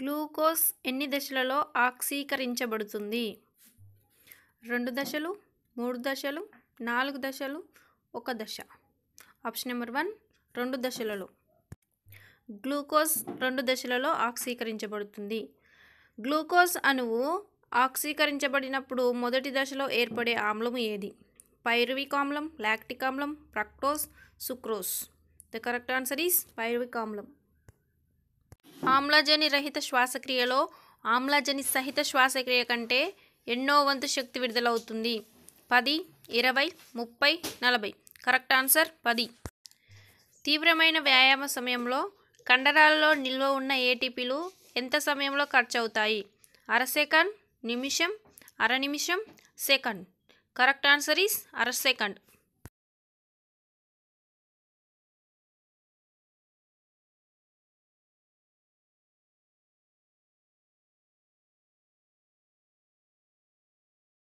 Glucose ఎన్ని దశలలో ఆక్సీకరించబడుతుంది? 2 దశలు, 3 దశలు, 4 దశలు, 1 దశ. ఆప్షన్ నెంబర్ 1 2 దశలలో. గ్లూకోజ్ 2 దశలలో ఆక్సీకరించబడుతుంది. గ్లూకోజ్ అణువు ఆక్సీకరించబడినప్పుడు మొదటి దశలో ఏర్పడే ఆమ్లం ఏది? పైరువిక్ ఆమ్లం, లాక్టిక్ ఆమ్లం, fructose, sucrose. The correct answer is pyruvic ఆమ్లం. ఆమ్లజని రహిత శ్వాసక్రియలో ఆమ్లజని సహిత శ్వాసక్రియ కంటే ఎన్నో వంతు శక్తి విడుదలవుతుంది? 10, 20, 30, 40. Correct answer 10. తీవ్రమైన వ్యాయామ సమయంలో కండరాలలో నిల్వ ఉన్న ఏటీపీలు ఎంత సమయంలో ఖర్చు అవుతాయి? అర సెకండ్, నిమిషం, అర నిమిషం, సెకండ్. కరెక్ట్ ఆన్సర్ ఈస్ అర సెకండ్.